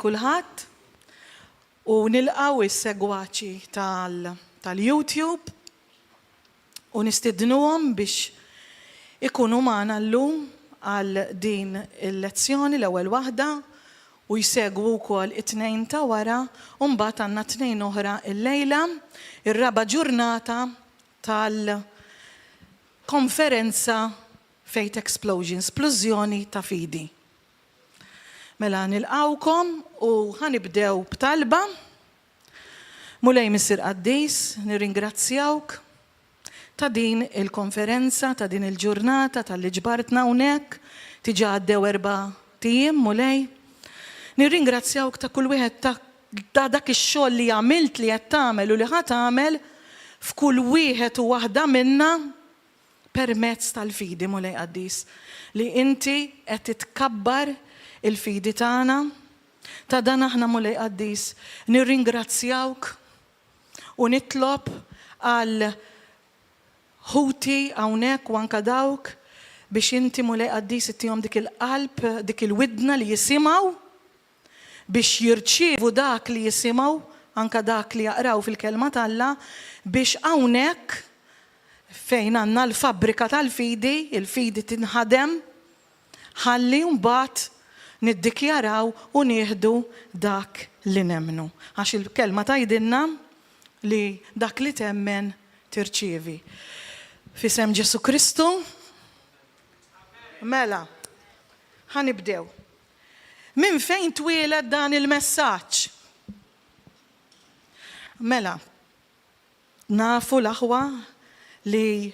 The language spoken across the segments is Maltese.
kulħadd u nilqgħu is-segwaċi tal-YouTube u nistidnuhom biex ikunu magħna llum għal din il-lezzjoni l-ewwel waħda u jsegwu wkoll it-tnejn ta' wara u mbagħad għandna tnejn oħra illejla ir-raba' ġurnata tal-konferenza Faith Explosion, splużjoni ta' fidi. Mela nilqawkom u ħanibdew b'talba. Mulej Missier Qaddis, nirringrazzjawk ta' din il-konferenza, ta' din il-ġurnata, tal-li ġbartna hawnhekk, tiġi għaddew 4 tiem, mulej. Nirringrazzjawk ta' kull wieħed ta' dak ix-xogħol li għamilt li qed tagħmel u li ħadd tagħmel f'kull wieħed u waħda minna permezz tal-fidi, Mulej Qaddis, li inti qed titkabbar il-fidi tagħna. Ta' dan aħna Mulej Qaddis nirringrazzjawk u nitlob għal ħuti hawnhekk u anke dawk biex inti Mulej Qaddis ittihom dik il-qalb, dik il-widna li jisimgħu biex jirċievu dak li jisimgħu, anke dak li jaqraw fil-kelma tAlla biex hawnhekk fejn għandna l-fabbrika tal-fidi, il-fidi tinħadem, ħalli mbagħad niddikjaraw u nieħdu dak li nemmnu. Għax il-kelma tgħidilna li dak li temmen tirċievi. F'isem Ġesu Kristu. Mela, ħanibdew. Min fejn twieled dan il-messaġġ? Mela, nafu l-aħwa li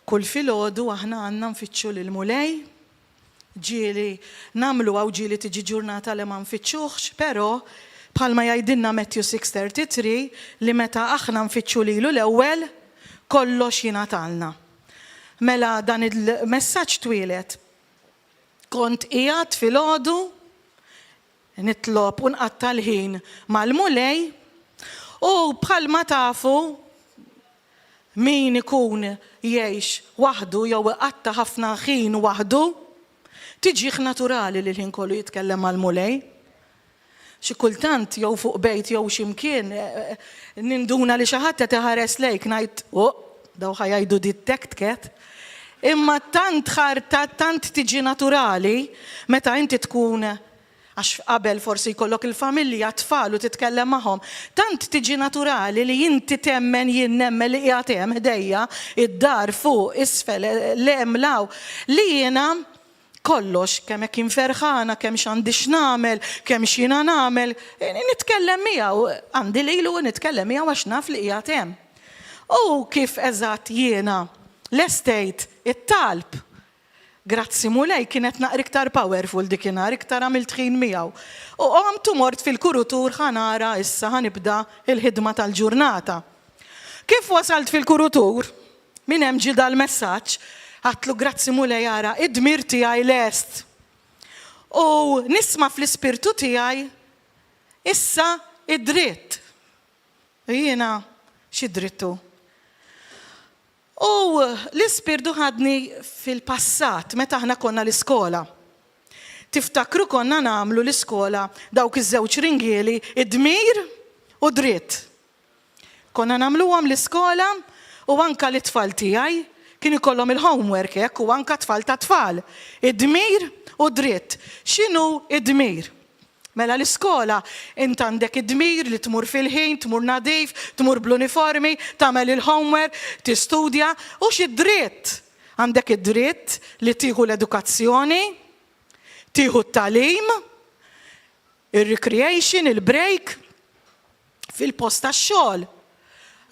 kull filgħodu aħna għandna nfittxu lil Mulej, ġieli namlu għaw ġieli tiġi ġurnata li ma nfittxuhx, però bħalma jgħidilna Matthew 6:33 li meta aħna nfittxu lilu l-ewwel kollox jingħatalna. Mela dan il-messaġġ twieled. Kont qiegħed filgħodu nitlob u nqatta' l-ħin mal-Mulej u bħalma tafu min ikun jgħix waħdu jew iqatta' ħafna ħin waħdu tiġih naturali li l-ħin kollu jitkellem mal-Mulej. Xi kultant jew fuq bejt jew x'imkien ninduna li xi ħadd qed iħares lejk ngħid daw ħajjgħidu detected. Imma tant ħarta tant tiġi naturali meta inti tkun għax qabel forsi jkollok il-familja tfal u titkellem magħhom. Tant tiġi naturali li inti temmen jien nemmen li qiegħed hemm ħdejja id-dar fuq isfel l-hemm law li jiena kollox kemm hekk inferħana, kemm x'għandi x'nagħmel, kemm x'jiena nagħmel, nitkellem miegħu, għandi lilu nitkellem miegħu għax naf li qiegħed hemm. U kif eżatt jiena l-estate it-talb. Grazzi Mulej kienet naqra iktar powerful dikinhar, iktar għamilt ħin miegħu. U għamtu mort fil-kurutur ħanara issa ħanibda il-ħidma tal-ġurnata. Kif wasalt fil-kurutur? Min hemm ġi dal-messaġġ għatlu grazzi Mulej jara, id-dmir tiegħi lest. U nisma' fl-ispirtu tiegħi issa id-dritt. Jiena xi drittu? U l-ispirtu ħadni fil-passat, meta aħna konna l-iskola. Tiftakru konna nagħmlu l-iskola dawk iż-żewġ ringieli id-dmir u dritt. Konna nagħmluhom l-iskola u anke l-itfal tiegħi kien ikollhom il-homework hekk u anke tfal ta' tfal. Id-dmir u dritt. X'inhu id-dmir? Mela l-iskola int għandek id-dmir li tmur fil-ħin, tmur nadif, tmur bl-uniformi, tagħmel il-homework, tistudja u xi dritt. Għandek id-dritt li tieħu l-edukazzjoni, tieħu t-tagħlim, ir-recreation, il-break fil-post tax-xogħol.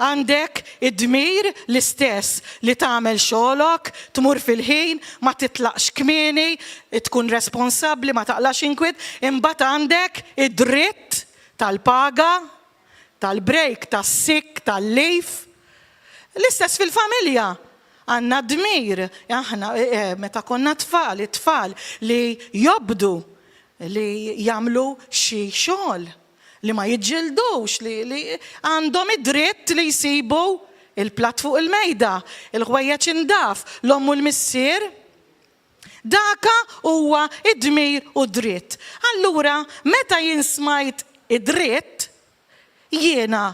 Għandek id-dmir l-istess li tagħmel xogħolok, tmur fil-ħin, ma titlaqx kmieni, tkun responsabbli, ma taqlax inkwiet, imbagħad għandek id-dritt tal-paga, tal-break, tas-sick, tal-leave. L-istess fil-familja. Għandna dmir, aħna meta konna tfal, it-tfal li jobdu, li jagħmlu xi xogħol. Li ma jiġġildux, li għandhom id-dritt li jsibu il-platt fuq il-mejda, il-ħwejjeġ indaf, l-omm u l-missier Daka huwa id-dmir u dritt. Allura, meta jien smajt id-dritt, jiena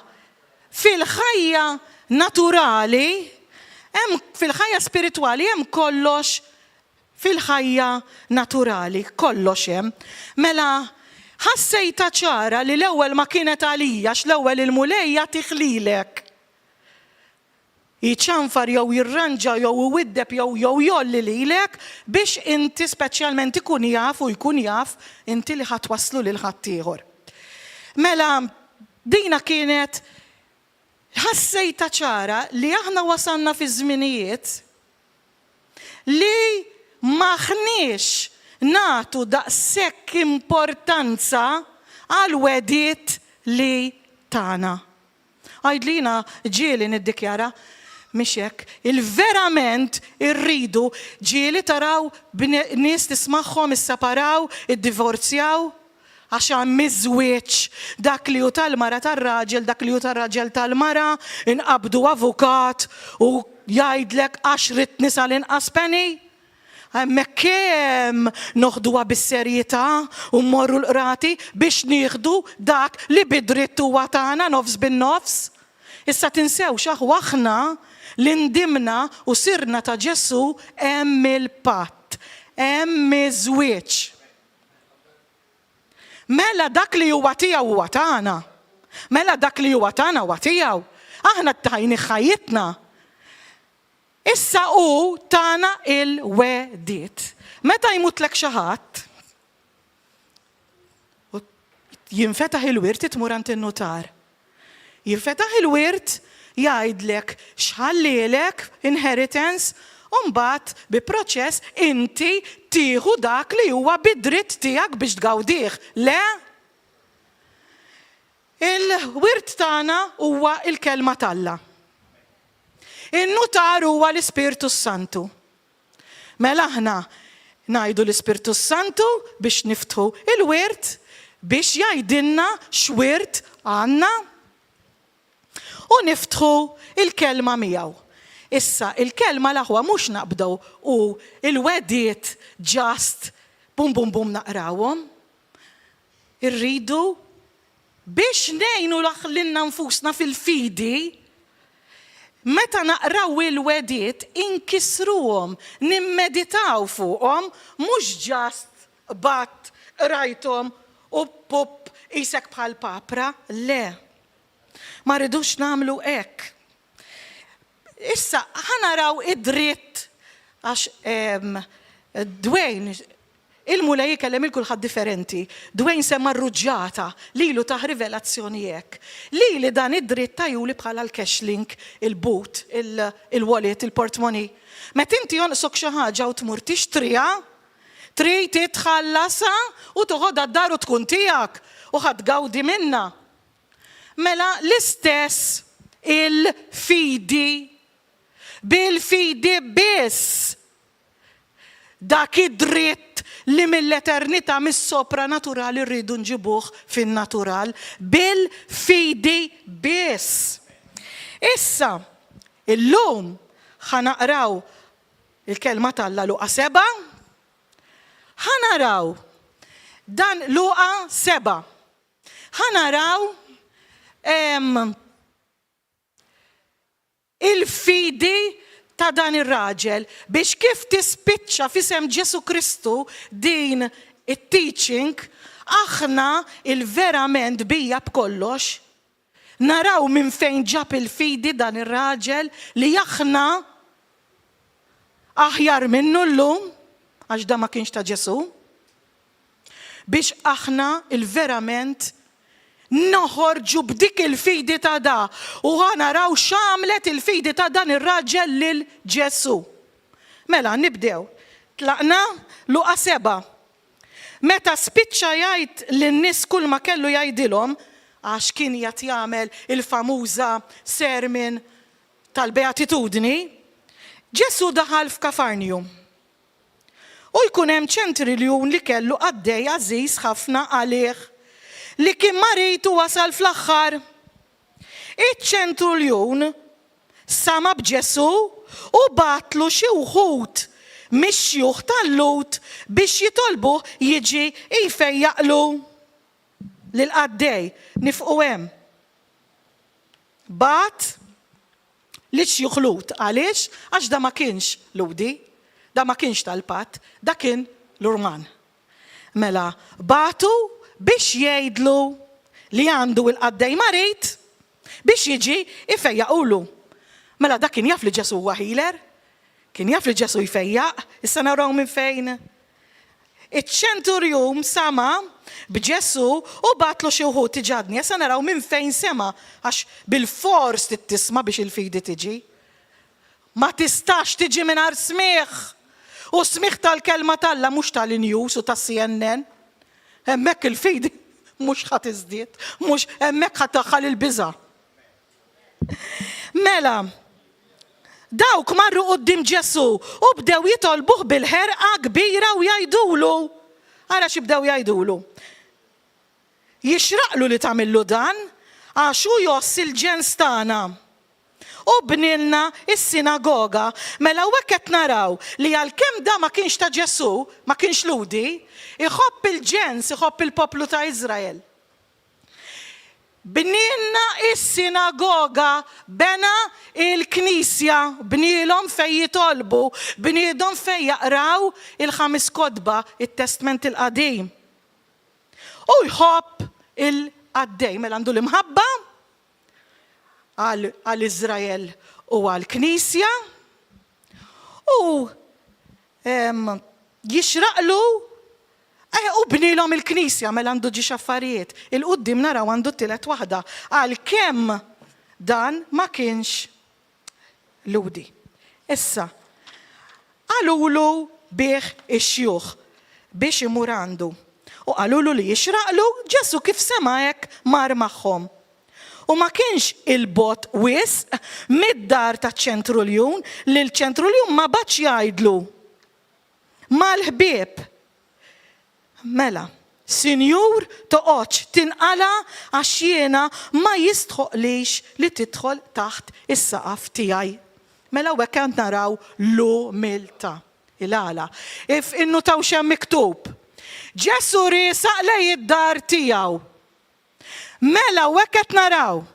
fil-ħajja naturali, fil-ħajja spiritwali hemm kollox fil-ħajja naturali, kollox hemm. Mela ħassejta ċara li l-ewwel ma kienet għalija l-ewwel il-mulejja tiħlilek. Jiċċanfar jew jirranġa jew iwiddeb jew jolli lilek biex inti speċjalment ikun jaf u jkun jaf inti li ħatwasslu lil ħaddieħor. Mela dina kienet ħassejta ċara li aħna wasanna fi żminijiet li maħniex nagħtu daqshekk importanza għal wediet li tagħna. Għajdlina ġieli niddikjara mhix hekk, il-verament irridu ġieli taraw nies tismagħhom isseparaw, iddivorzjaw għax hemm miżwieġ dak li hu tal-mara tar-raġel, dak li hu tar-raġel tal-mara, inqabdu avukat u jgħidlek 10 nisa l-inqas penny. Hemmhekk kemm noħduha bis-serjetà u mmorru l-qrati biex nieħdu dak li bidritt huwa tagħna nofs bin-nofs. Issa tinsewx aħna li ndimna u sirna ta' Ġesu hemm il-patt, hemm miżwieġ. Mela dak li huwa tiegħu huwa tagħna. Mela dak li huwa tagħna huwa tiegħu. Aħna ttajni ħajjitna. Issa hu tagħna il-wediet. Meta jmutlek xi ħadd, jinfetaħ il-wirt tmur għand in-notar. Jinfetaħ il-wirt jgħidlek x'ħallilek inheritance u mbagħad bi proċess inti tieħu dak li huwa bid-dritt tiegħek biex tgawdih. Le? Il-wirt tagħna huwa il-kelma t'Alla. In-notar huwa l-Ispirtu Santu. Mela aħna ngħidu l-Ispirtu Santu biex niftħu il-wirt biex jgħidilna x'wirt għandna u niftħu il-kelma miegħu. Issa il-kelma l-aħwa mhux naqbdew u il-wediet ġast bum bum bum naqrawhom. Irridu biex ngħinu lilna nfusna fil-fidi. Meta naqraw il-wediet inkisruhom, nimmeditaw fuqhom, mhux ġast bat rajthom u pup isek bħal papra, le. Ma rridux nagħmlu hekk. Issa ħanaraw id-dritt għax Dwayne il-mulej kellem il-kulħadd differenti. Dwayne semma r-ruġġata lilu taħ rivelazzjoni hekk. Lili dan id-dritt tajuli bħala l-cashlink, il-boot, il-wallet, il-portmoni. Meta inti jonqsok xi ħaġa u tmur tixtriha, trid titħallasa u toħodha d-dar u tkun tiegħek u ħadgawdi minnha. Mela l-istess il-fidi bil-fidi biss dak id-dritt li mill-eternità mis-sopranaturali rridu nġibuh fin-natural bil-fidi biss. Issa, illum ħanaqraw il-kelma tal-Alla Luqa 7, ħanaraw dan Luqa 7. Ħanaraw il-fidi ta' dan ir-raġel biex kif tispiċċa f'isem Ġesu Kristu din it-teaching aħna il-verament bija b'kollox naraw minn fejn ġab il-fidi dan ir-raġel li aħna aħjar minnu llum għax da ma kienx ta' Ġesu biex aħna il-verament noħorġu b'dik il-fidi ta' da u ħanaraw x'għamlet il-fidi ta' dan ir-raġel lil Ġesu. Mela nibdew. Tlaqna Luqa 7. Meta spiċċa jgħid lin-nies kull ma kellu jgħidilhom għax kien jgħid jagħmel il-famuża sermon tal-Beatitudni, Ġesu daħal f'Kafarnium. U jkun hemm ċentriljun li kellu għaddej għażiż ħafna għalih li kien maritu wasal fl-aħħar. Iċ-ċentuljun sama b'Ġesu u batlu xi wħud mix-xjuħ tal-Lut biex jitolbuh jiġi jfejjaqlu lil-qaddej nifqu hemm. Bat li xjuħ Lut, għaliex? Għax da ma kienx Ludi, da ma kienx tal-Patt, da kien l-Urman. Mela, batu biex jgħidlu li għandu l-qaddej marit biex jiġi ifejjaqulu. Mela, da kien jaf li Ġesu huwa healer, kien jaf li Ġesu jfejjaq, issa naraw minn fejn. Iċ-ċenturjum sama b'Ġesu u batlu xi wħud tiġadni, issa naraw minn fejn sema, għax bil-fors tittisma' biex il-fidi tiġi. Ma tistax tiġi mingħajr smigħ. U smigħ tal-kelma tal-Alla mhux tal-News u tas-CNN. Hemmhekk il-fidi mhux ħadd iżdied, mhux hemmhekk ħadd taħħal il-biża'. Mela, dawk marru qudiem Ġesu u bdew jitolbuh bil-ħerqa kbira u jgħidulu. Ara x'ibdew jgħidulu. Jixraqlu li tagħmillu dan għax hu joss il-ġens tagħna. U bnilna is-sinagoga. Mela hekk qed naraw li għalkemm da ma kienx ta' Ġesu, ma kienx Ludi, iħobb il-ġens, iħobb il-poplu ta' Iżrael. Bnilna is-sinagoga, bena il-knisja, bnielhom fejn jitolbu, bniedhom fejn jaqraw il-5 kotba, it-Testament il-Qadim. U jħobb il-qaddej, mela għandu l-imħabba għal-Iżrael u għal-knisja u jixraqlu u bnilhom il-knisja mela għandu ġiex affarijiet. Il-qudiem naraw għandu tielet waħda għalkemm dan ma kienx Ludi. Issa, għalulu bih ix-xjuħ biex imur għandu. U għalulu li jixraqlu Ġesu kif sema hekk mar magħhom. U ma kienx il-bot wisq mid-dar taċ-ċentruljun li l-ċentruljun ma badx jgħidlu mal-ħbieb. Mela, Sinjur, toqgħodx tinqala għax jiena ma jistħoqlix li tidħol taħt is-saqaf tiegħi. Mela hekk qed naraw l-umiltà. Il-għala. Innu taw xem miktub. Ġesu riesaq lej id-dar tiegħu. Mela hekk qed naraw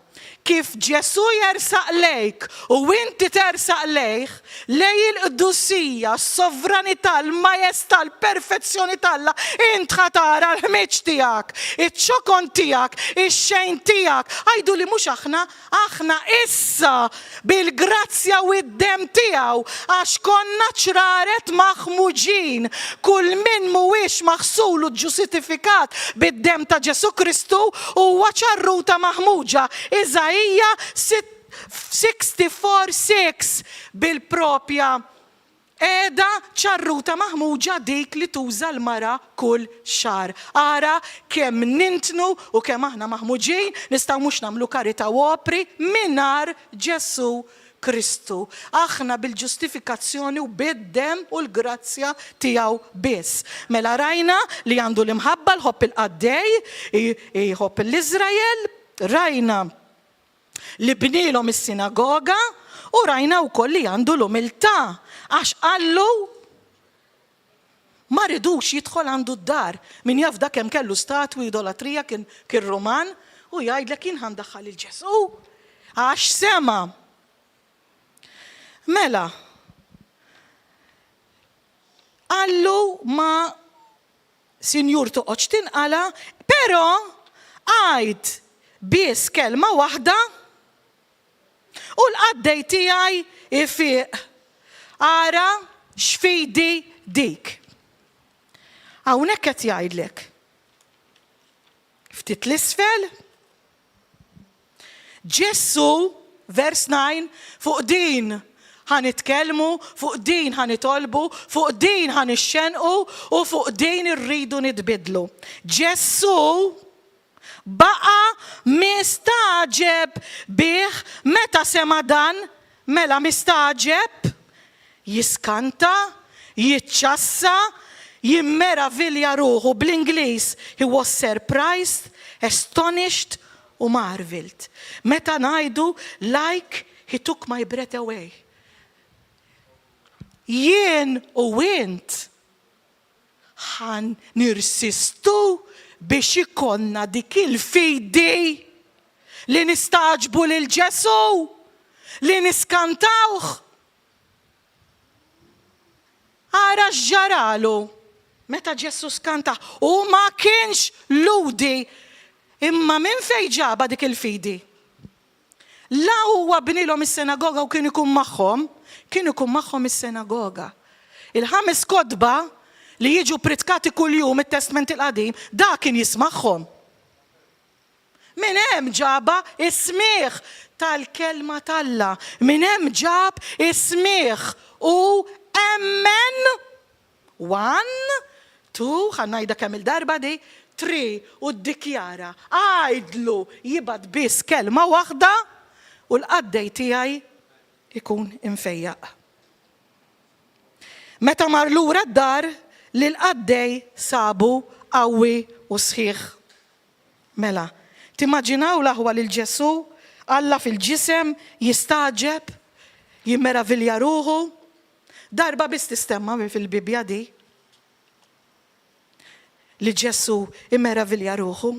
kif Ġesu jersaq lejk u inti tersaq lejh lej il-qdussija, s-sovranità, l-majestà, l-perfezzjoni talla, int ħatara l-ħmiġ tiegħek, iċ-ċokon tiegħek, ix-xejn tiegħek. Għajdu li mhux aħna issa bil-grazzja u d-dem tiegħu għax konna ċraret maħmuġin. Kull min mhuwiex maħsul u ġusitifikat bid-dem ta' Ġesu Kristu huwa ċarruta maħmuġa. Hija 64:6 bil-propja qiegħda ċarruta maħmuġa dik li tuża l-mara kull xahar. Ara kemm nintnu u kemm aħna maħmuġin nistgħu mhux nagħmlu karità u opri mingħajr Ġesu Kristu. Aħna bil-ġustifikazzjoni u bid-dem u l-grazzja tiegħu biss. Mela rajna li għandu l-imħabba l-ħobb il-qaddej, jħobb l-Iżrael, rajna li bnielhom is-sinagoga u rajna wkoll li għandu l-umiltà għax qallu ma ridux jidħol għandu d-dar. Min jaf dak kemm kellu statwi idolatrija kien Ruman u jgħidlek jien ħandaħħal il-Ġesu għax sema. Mela qallu ma Sinjur toqgħodx tinqala, però għajd biss kelma waħda u l-qaddej tiegħi ifiq. Ara x'fidi dik. Hawnhekk qed jgħidlek. Ftit l-isfel. Ġesu, vers 9, fuq din ħanitkellmu, fuq din ħanitolbu, fuq din ħanixxenqu u fuq din irridu nitbidlu. Ġesu baqa mistaġeb bih meta sema dan, mela mistaġeb, jiskanta, jiċċassa, jimmeravilja ruħu bl-Ingliż. He was surprised, astonished u marvelled. Meta ngħidu like he took my breath away. jien u int ħan nirsistu biex ikonna dik il-fidi li nistaġbu lil Ġesu, li niskantawh. Ara x'ġaralu meta Ġesu skanta u ma kienx ludi, imma minn fejn ġaba dik il-fidi? La huwa bnilhom is-sinagoga u kien ikun magħhom is-sinagoga. Il-5 kotba li jiġu pritkati kuljum it-Testament il-Qadim, da kien jismagħhom. Min hemm ġaba is-smigħ tal-kelma tal-Alla, min hemm ġab is-smigħ u emmen. 1, 2, ħannajda kemm il-darba di, 3 u ddikjara, għajdlu jibad biss kelma waħda u l-qaddej tiegħi ikun imfejjaq. Meta mar lura d-dar li l-qaddej sabu qawwi u sħiħ. Mela, timmaġinaw laħwa lil Ġesu, Alla fil-ġisem jistaġeb, jimmeravilja ruħu. Darba biss tistemma fil-Bibja di li Ġesu jimmeravilja ruħu.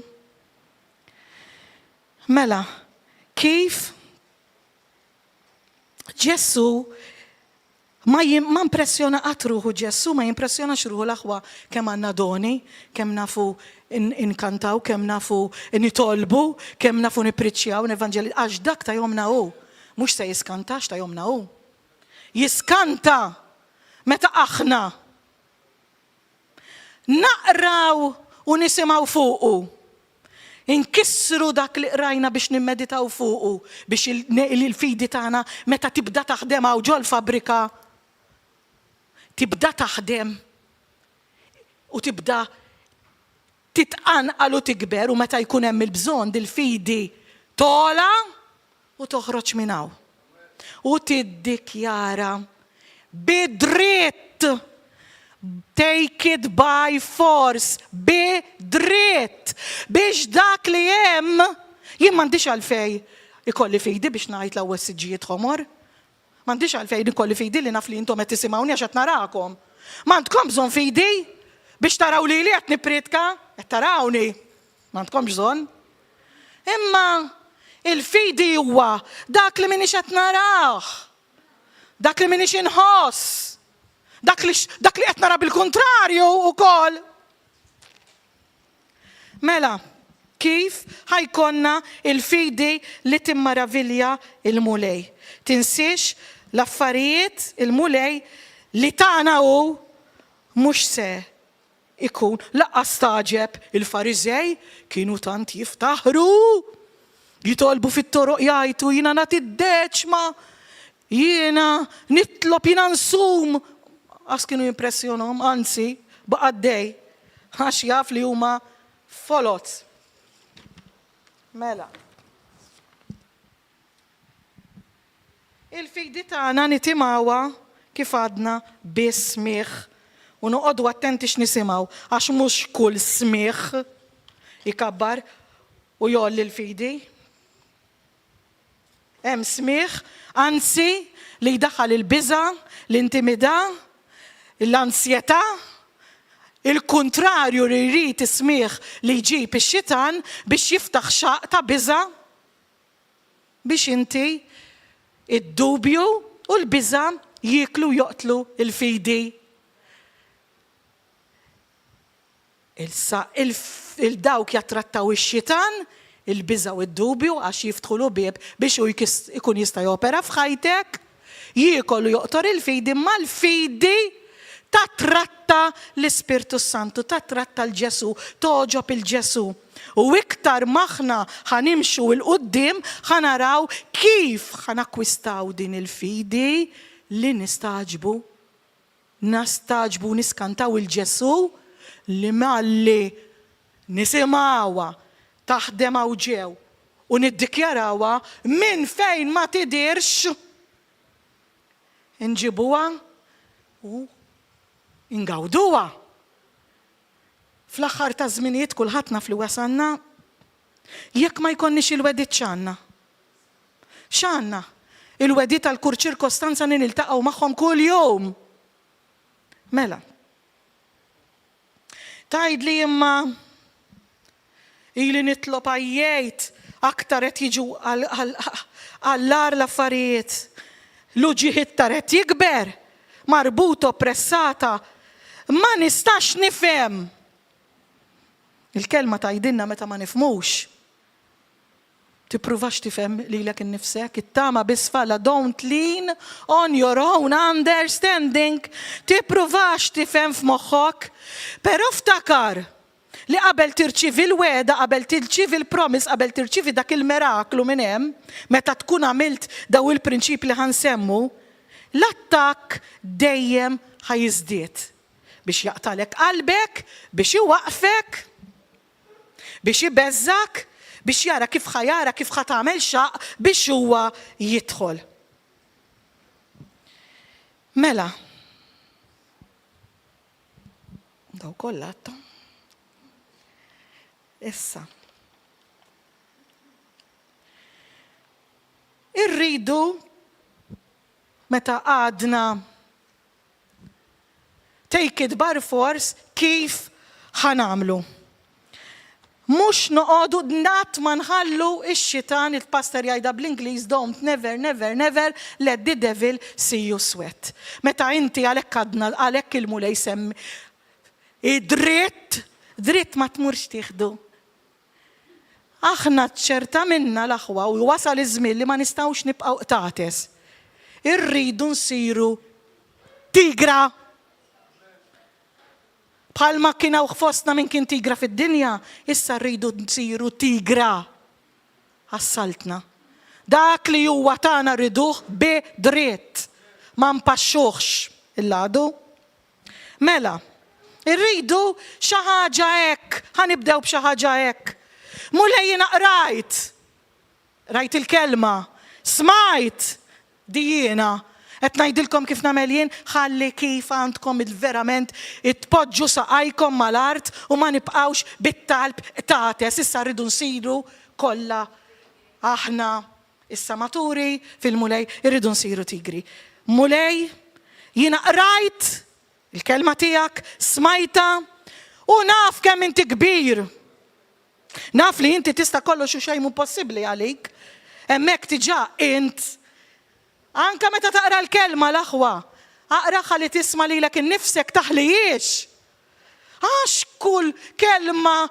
Mela, kif Ġesu ma impressjona ruħu Ġesu, ma jimpressjonax ruħu l-aħwa kemm għandna doni, kemm nafu inkantaw, kemm nafu nitolbu, kemm nafu nipriċċjaw, nevanġeli, għax dak ta' jomna hu, mhux se jiskantax ta' jomna hu. Jiskanta meta aħna naqraw u nisimgħu fuqu. Inkissru dak li qrajna biex nimmeditaw fuqu, biex il-fidi tagħna meta tibda taħdem hawn ġol fabrika, tibda taħdem u tibda titqanqal u tikber u meta jkun hemm il-bżonn dil-fidi tola u toħroġ minn hawn. U tiddikjara bidritt, take it by force, bidritt, biex dak li hemm jien m'għandix għalfej ikolli fidi biex ngħid l-ewwel siġġijiet ħomor. M'għandix għalfej ikolli fidi li naf li intom qed tisimgħuni għax qed narakom. M'għandkom bżonn fidi biex taraw li qed nippretka, qed tarawni. M'għandkom bżonn. Imma il-fidi huwa dak li minix qed narah, dak li minix inħoss, dak li qed nara bil-kontrarju wkoll. Mela, kif ħajkonna il-fidi li timmaravilja il-mulej? Tinsiex l-affarijiet il-mulej li tagħna hu mhux se ikun laqqas staġeb. Il-Fariżej kienu tant jiftaħru, jitolbu fit-toroq jgħidu jiena nagħti d-deċma, jiena nitlob, jiena nsum. Għas kienu impressjonhom, anzi baqaddej, għax jaf li huma folot. Mela. Il-fidi tagħna nitimgħuha kif għadna biss smigħ u noqogħdu attenti x'nisimgħu għax mhux kull smigħ ikabbar u jolli l-fidi. Hemm smigħ anzi li jdaħħal il-biża, l-intimidà, l-ansjetà, il-kontrarju li jrid ismigħ li jġib ix-xitan biex jiftaħ xaq ta' biża biex inti id-dubju u l-biża jieklu joqtlu il-fidi. Il-dawk jattrattaw ix-xitan, il-biża u id-dubju għax jiftħulu bib biex u ikun jista' jopera f'ħajtek, jiekolu joqtor il-fidi, ma l-fidi tatratta l-Ispirtu Santu, tatratta l-Ġesu, toġob il-Ġesu. U iktar maħna ħanimxu il-qoddim, ħanaraw kif ħanakwistaw din il-fidi li nistaġbu niskantaw il-Ġesu li malli nisimawa taħdem hawn ġew u niddikjarawa minn fejn ma tidirx inġibuha u ingawduha. Fl-aħħar ta' żminijiet kulħadd naf li wasanna jekk ma jkollniex il-wedit x'għandna. X'għandna? Il-wedit tal-kur ċirkostanza niltaqgħu magħhom kull jum. Mela. Tajd li imma ili nitlob għajjejt aktar qed jiġu għall-ar l-affarijiet. L-uġieħ taret jikber, marbut oppressata, ma nistax nifhem. Il-kelma tajdinna meta ma nifmux. Tippruvax tifhem lilek innifsek, it-tama bisfala don't lean on your own understanding. Tippruvax tifhem f'moħħok, però ftakar li qabel tirċivi l-weda, qabel tirċivi l-promise, qabel tirċivi dak il-miraklu minn hemm, meta tkun għamilt daw il-prinċip li ħansemmu, l-attakk dejjem ħajżdied biex jaqtalek qalbek, biex iwaqfek, biex ibeżżak, biex jara kif ħajara, kif ħatagħmel xaq biex huwa jidħol. Mela, daw kollha għadta. Issa. Irridu meta għadna take it by force kif ħanamlu. Mux noqogħdu dnat ma nħallu ix-xitan, il-pastor jgħidha bl-Ingliż never let the devil see you sweat. Meta inti għalhekk il-mulej semmi dritt ma tmurx tieħdu. Aħna ċerta minna l-aħwa u wasal iż-żmien li ma nistgħux nibqgħu qtates. Irridu nsiru tigra. Bħalma kien hawn fostna min kien tigra fid-dinja, issa rridu nsiru tigra. Assaltna. Dak li huwa tagħna rriduh bi dritt. Ma mpaxxuhx il-għadu. Mela, irridu xi ħaġa hekk, ħanibdew b'xi ħaġa hekk. Mulej jiena rajt il-kelma, smajt jiena. Qed ngħidilkom kif nagħmel jien, ħalli kif għandkom verament tpoġġu saqajkom mal-art u ma nibqgħux bit-talb tates. Issa rridu nsiru kollha aħna issa maturi fil-mulej irridu nsiru tigri. Mulej jiena qrajt il-kelma tiegħek, smajta u naf kemm inti kbir. Naf li inti tista' kollox u xejn mhu possibbli għalik. Hemmhekk diġà int anka meta taqra l-kelma l-aħwa, aqra ħalli tisma' lilek innifsek taħlijiex. Għax kull kelma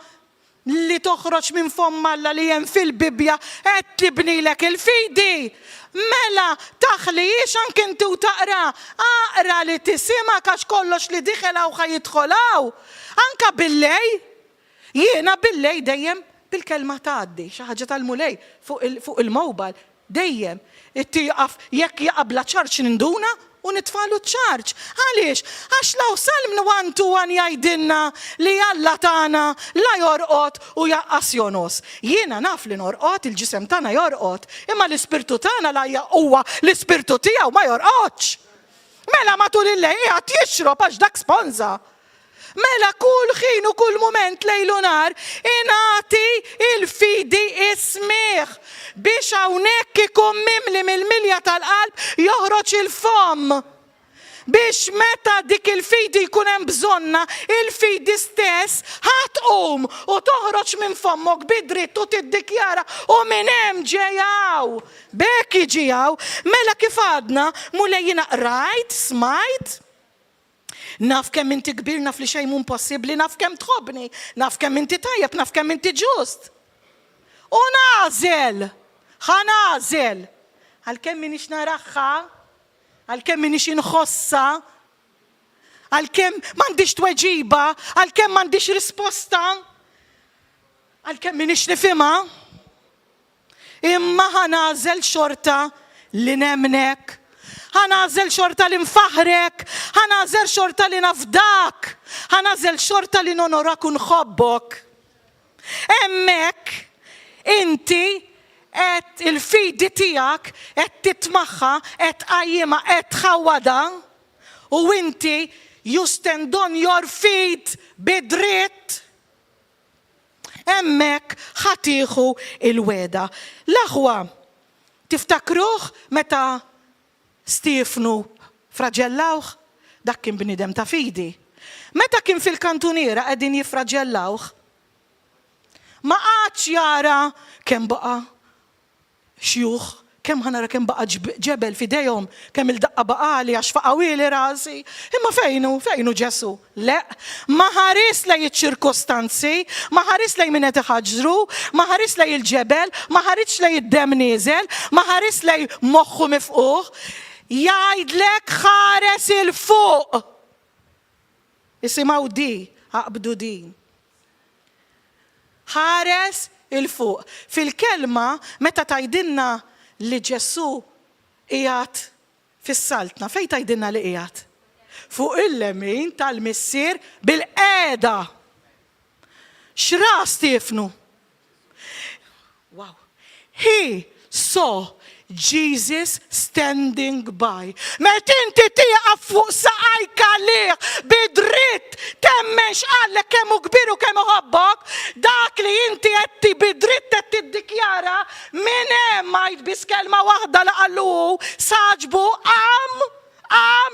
li toħroġ minn fomm Alla li hemm fil-Bibja qed tibnilek il-fidi. Mela taħlijiex anke inti u taqra, aqra li tisimgħek għax kollox li diħelaw ħajidħolaw. Anka billej, jiena billej dejjem bil-kelma tgħaddi, xi ħaġa tal-mulej fuq il-mowbal dejjem. Ittieqaf jekk jaqabla ċarċ ninduna u nitfalu ċarċ. Għaliex? Għax law Salm 1:1 jgħidilna li Alla tagħna la jorqod u jaqqas jonos. Jiena naf li norqod, il-ġisem tagħna jorqod, imma l-ispirtu tagħna la huwa l-ispirtu tiegħu ma jorqodx. Mela matul il-lejl qiegħed jixrob għax dak sponza. Mela kull ħin u kull mument lejlu nar inati il-fidi ismiħ biex hawnhekk ikun mimli mill-milja tal-qalb joħroġ il-fomm. Biex meta dik il-fidi jkun hemm bżonna, il-fidi stess ħatqum u toħroġ minn fommok bidritt u tiddikjara u minn hemm ġejjaw. Bekk jiġijaw, mela kif għadna mulej jiena qrajt, smajt. Naf kemm inti kbir, naf li xejn mhu impossibbli, naf kemm tħobbni, naf kemm inti tajjeb, naf kemm inti ġust. U nażel, ħanażel, għalkemm minix naraħħa, għalkemm minix inħossa, għalkemm m'għandix tweġiba, għalkemm m'għandix risposta, għalkemm minix nifhimha, imma ħanażel xorta li nemnek. ħanażel xorta li nfaħrek, ħanażel xorta li nafdak, ħanażel xorta li nonorak u nħobbok. Hemmhekk inti qed il-fidi tiegħek qed titmaħħa, qed tqajjimha, qed tħawwadha u inti you stand on your feet bidritt. Hemmhekk ħatieħu il-weda. L-aħwa tiftakruh meta Stefnu fraġellawh dak kien bniedem ta' fidi. Meta kien fil-kantuniera qegħdin jiffraġellawh, ma qatx jara kemm baqa' xjuħ, kemm ħanara kemm baqa' ġebel f'idejhom, kemm il-daqqa baqali għax faqawili rasi. Imma fejnu Ġesu? Le, ma ħares lej iċ-ċirkostanzi, ma ħares lej min qed iħaġġru, ma ħares lej il-ġebel, ma ħares lej id-dem nieżel, ma ħares lej moħħu mifquh. Jgħidlek ħares il-fuq. Isimgħu di, aqbdu din. Ħares il-fuq. Fil-kelma meta tgħidilna li Ġesu qiegħed fis-saltna, fejn tgħidilna li qiegħed? Fuq il-lemin tal-missier bil-qiegħda. X'ras tifnu? Wow. He saw Jesus standing by. Meta inti tieqaf fuq saqajk għalih bidritt temmen x'qallek kemm hu kbir u kemm iħobbok, dak li inti qed bidritt qed tiddikjara minn hemm ma jitbiss kelma waħda li qallu saġbu għam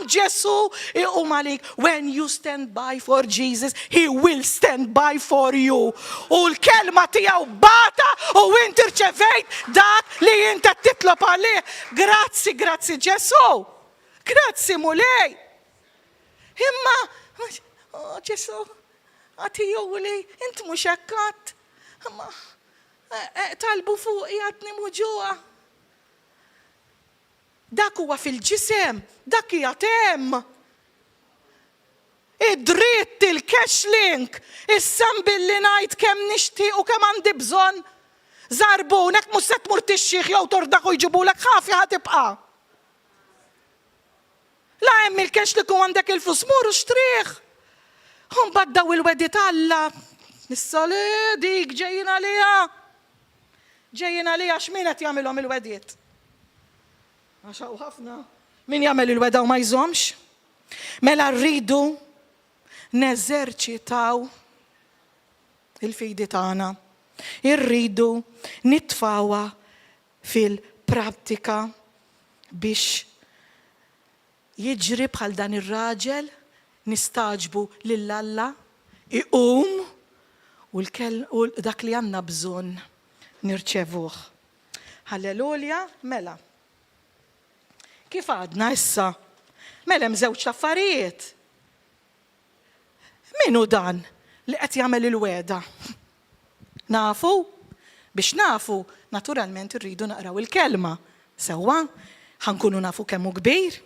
Ġesu iqum għalik. When you stand by for Jesus, he will stand by for you. U l-kelma tiegħu bata u inti rċevejt dak li inti titlob għalih. Grazzi Ġesu. Grazzi mulej. Imma Ġesu għatiju li inti mhux hekk talbu fuq qiegħed nimhu ġuwa. Dak huwa fil-ġisem, dak hija hemm. Id-dritt, il-kexlink, is-sem billi ngħid kemm nixtieq u kemm għandi bżonn. Żarbunek mhux se tmur tixxih jew tordaħ u jġibulek ħafja ħatibqa'. La hemm il-kexlik u għandek il-flus mur u xtrih. Mbagħad daw il-wedit Alla. Nissali dik ġejjin għaliha. Ġejjin għaliha x'min qed jagħmilhom il-wedit. Għaxaw ħafna. Min jagħmel il-weda u ma jżomx? Mela rridu neżerċitaw il-fidi tagħna. Irridu nitfawha fil-prattika biex jiġri bħal dan ir-raġel nistaġbu lil Alla iqum u dak li għandna bżonn nirċevuh. Halleluja, mela. Kif għadna issa? Mela hemm żewġ affarijiet. Min hu dan li qed jagħmel il-weda? Nafu? Biex nafu, naturalment irridu naqraw il-kelma. Sewwa, ħankunu nafu kemm hu kbir.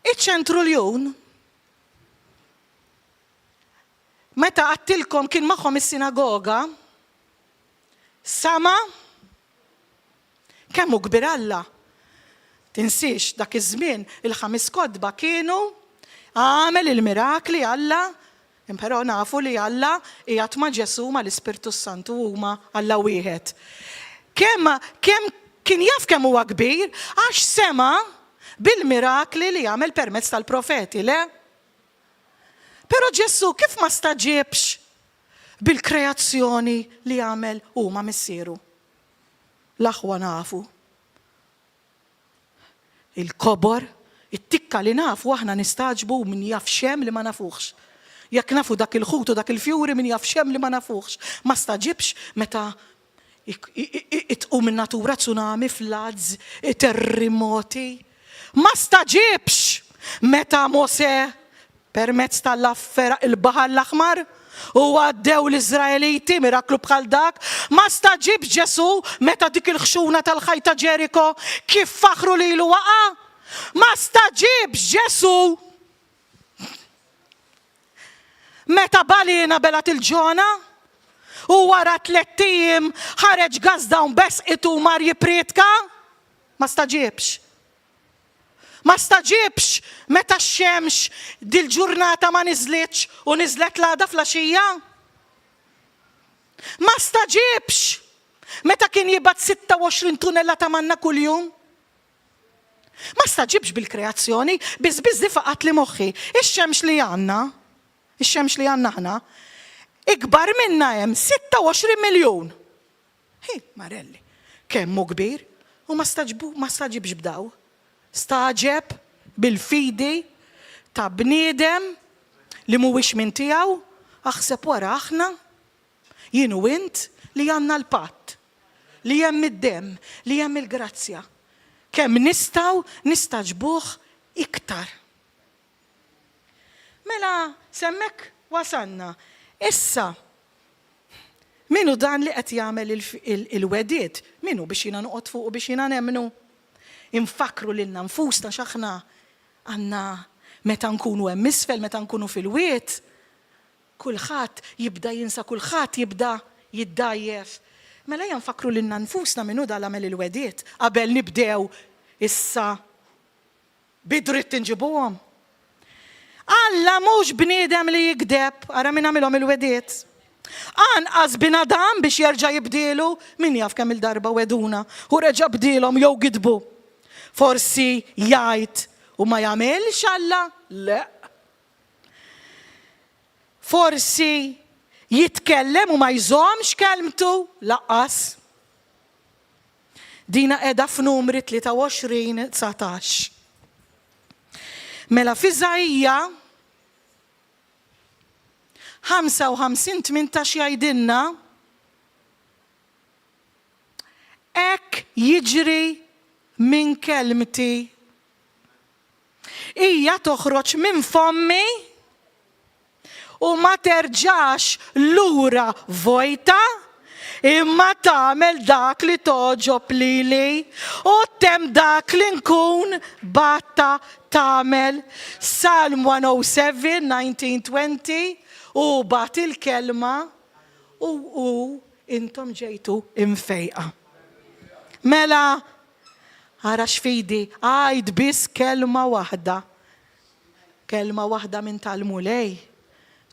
Iċ-ċentruljon meta għattilkom kien magħhom is-sinagoga, sama kemm hu kbir Alla. Tinsiex dak iż-żmien il-5 kodba kienu għamel il-mirakli Alla, però nafu li Alla qiegħed ma' Ġesu ma' l-Ispirtu Santu huma Alla wieħed. Kemm kien jaf kemm huwa kbir għax sema bil-mirakli li jagħmel permezz tal-profeti, le? Però Ġesu kif ma staġibx bil-kreazzjoni li jagħmel huma missieru? L-aħwa nafu. Il-kobor, it-tikka li nafu aħna nistaġbu min jaf xem li ma nafuħx. Jekk nafu dak il-ħut u dak il-fjuri min jaf xem li ma nafuħx. Ma staġibx meta itqum min-natura tsunami, floods, terremoti. Ma staġibx meta Mose permezz tal-affera il-Baħar l-Aħmar u għaddew l-Iżraeliti miraklu bħal dak. Ma staġibx Ġesu meta dik il-ħxuna tal-ħajta Ġeriko kif faħru lilu waqa'. Ma staġibx Ġesu meta balina belat il-ġona u wara 3 ijiem ħareġ gazdawn besqitu mar jipritka. Ma staġibx. Ma staġibx meta x-xemx dil-ġurnata ma niżlitx u niżlet l-għada flaxija. Ma staġibx meta kien jibgħat 26 tunella ta' manna kuljum. Ma staġibx bil-kreazzjoni, biss di faqat li moħħi. Ix-xemx li għandna ħna, ikbar minna hemm 26 miljun. Marelli, kemm hu kbir u ma staġibx b'daw. Staġeb bil-fidi ta' bniedem li mhuwiex minn tiegħu, aħseb wara aħna jien u int li għandna l-patt, li hemm id-demm, li hemm il-grazzja. Kemm nistgħu nistaġbuh iktar. Mela semmek wasanna. Issa, minu dan li qed jagħmel il-wediet? Minu biex jiena noqgħod fuq u biex jiena nemmnu? Infakru lilna nfusna x'aħna għandna meta nkunu hemm isfel, meta nkunu fil-wiet, kulħadd jibda jinsa, kulħadd jibda jiddajjef. Mela janfakru lilna nfusna minnu dan għamel il-wediet qabel nibdew issa bidritt inġibuhom. Alla mhux bniedem li jikdeb, ara min għamilhom il-wediet. Anqas bnadam biex jerġa' jibdielu, min jaf kemm il-darba weduna u reġa' bdielhom jew gidbu. Forsi jgħid u ma jagħmilx Alla? Le. Forsi jitkellem u ma jżommx kelmtu? Laqqas. Dina qiegħda f'numri 23-19. Mela f'Iżajja 55-18 jgħidilna hekk jiġri minn kelmti hija toħroġ minn fommi u ma terġax lura vojta imma tagħmel dak li toġob lili u tem dak li nkun batta tagħmel. Psalm 107, 19-20 u bat il-kelma u intom ġejtu imfejqa. Mela, ara x'fidi, għajd biss kelma waħda. Kelma waħda minn tal-mulej.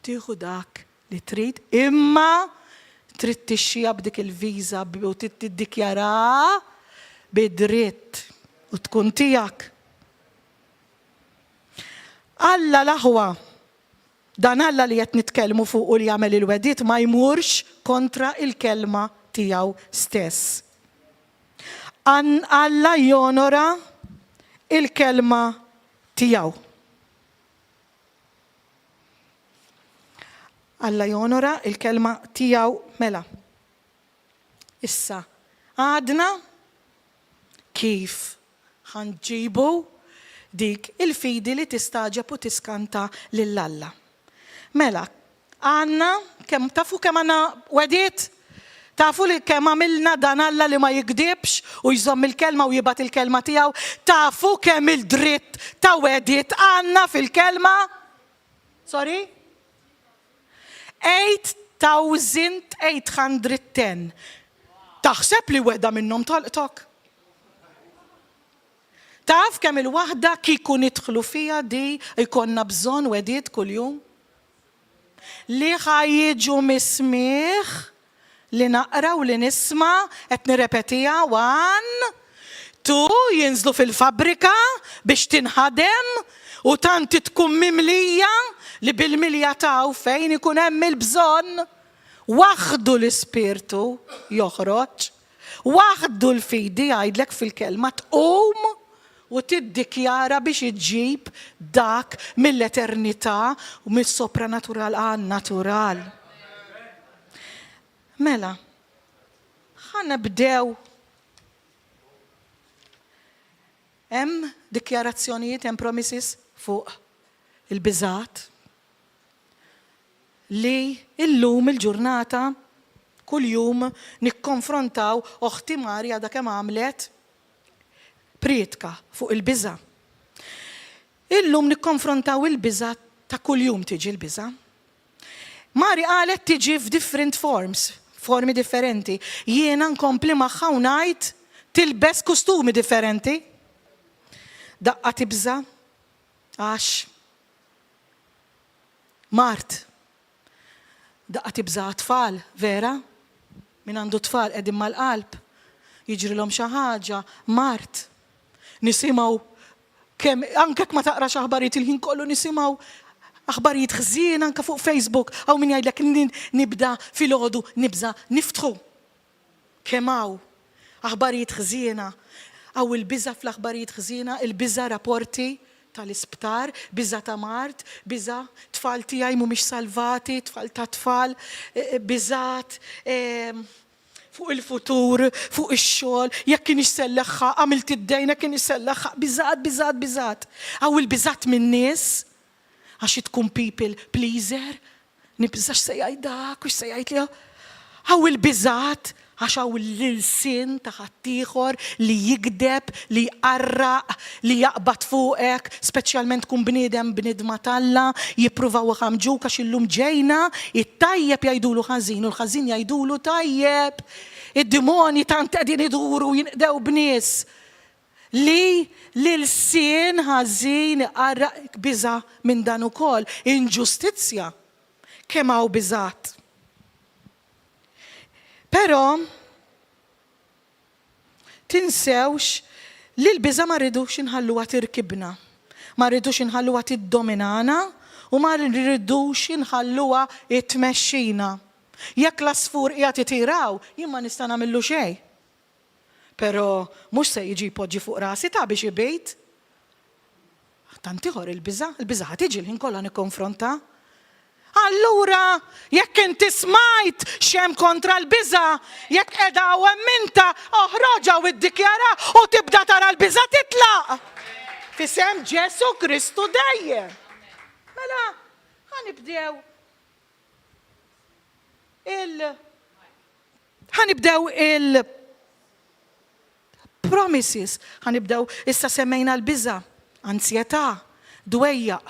Tieħu dak li trid, imma trid tixxija b'dik il-viża u tiddikjara bid-dritt u tkun tiegħek. Alla l-aħwa, dan Alla li qed nitkellmu fuq u li jagħmel il-wediet ma jmurx kontra il-kelma tiegħu stess. Alla jonora il-kelma tiegħu. Alla jonora il-kelma tiegħu mela. Issa, għadna kif ħanġibu dik il-fidi li tistaġab u tiskanta lill-Alla. Mela, għanna, tafu kemm għandna wediet? Tafu li kemm għamilna dan Alla li ma jikdibx u jżomm il-kelma u jibat il-kelma tiegħu? Tafu kemm il-dritt ta' wediet għandna fil-kelma? Sorry? 8,810. Taħseb li weda minnhom tolqtok? Taf kemm il-waħda kieku nidħlu fiha di jkollna bżonn wediet kuljum? Li ħajjiġu mismieħ li naqra u li nisma' qed nirrepetija 1, 2 jinżlu fil-fabrika biex tinħadem u tanti tkun mimlija li bil-milja taw fejn ikun hemm il-bżonn. Waħdu l-ispirtu joħroġ, waħdu l-fidi jgħidlek fil-kelma tqum u tiddikjara biex iġġib dak mill-eternità u mis-sopranatural għan natural. Mela, ħanna bdew. Hemm dikjarazzjonijiet, hemm promises fuq il-biżat li illum il-ġurnata kuljum nikkonfrontaw oħti Marja da kemm għamlet prietka fuq il-biża. Illum nikkonfrontaw il-biża ta' kuljum tiġi l-biża. Mari qalet tiġi f'different formi differenti. Jiena nkompli magħha u ngħid tilbes kustumi differenti. Daqqa tibża għax Mart. Daqqa tibża tfal, vera? Min għandu tfal qegħdin mal-qalb. Jiġrilhom xi ħaġa, Mart. Nisimgħu kemm anke ma taqrax aħbarijiet il-ħin kollu nisimgħu aħbarijiet ħżien anke fuq Facebook hawn min jgħidlek nibda filgħodu nibża niftħu. Kemm hawn aħbarijiet ħżiena. Aw il-biża fl-aħbarijiet ħżiena, il-biża rapporti tal-isptar, biża ta' mart, biża tfal tiegħi mhumiex salvati, tfal ta' tfal, biżat fuq il-futur, fuq ix-xogħol, jekk kien isselleħħa, għamilt id-dejna kien isselleħħa, biżat. Aw il-biżat min-nies għax tkun people pleaser, nibża x'se jgħid dak u x'se jgħid li aw il-biżat għax hawn l-sin ta' ħaddieħor li jikdeb, li jqarraq, li jaqbad fuqek, speċjalment tkun bniedma Alla, jippruvaw iħammġuk għax illum ġejna, it-tajjeb jgħidulu ħażin u l-ħażin jgħidulu tajjeb. Id-dimoni tant qegħdin iduru jinqdew bnies li l-sin ħażin iqarraq biża minn dan ukoll, inġustizzja kemm hawn biżat. Però tinsewx li l-biża ma rridux inħalluha tirkibna, ma rridux inħalluha tiddominana u ma rridux inħalluha tmexxina. Jekk l-asfur qiegħed itiraw, jien ma nista' nagħmillu xejn. Però mhux se jiġi jpoġġi fuq rasi ta' biex ibejt. Tant ieħor il-biża ħad tiġi l-ħin kollha nikkonfronta. Allura, jekk inti smajt xem kontra l-biża, jekk qiegħda hemm inta, oħroġa u iddikjara u tibda tara l-biża titlaq. Fisem Ġesu Kristu dejjem. Mela, ħanibdew il-promises, ħanibdew issa semmejna l-biża, ansjetà, dwejjaq,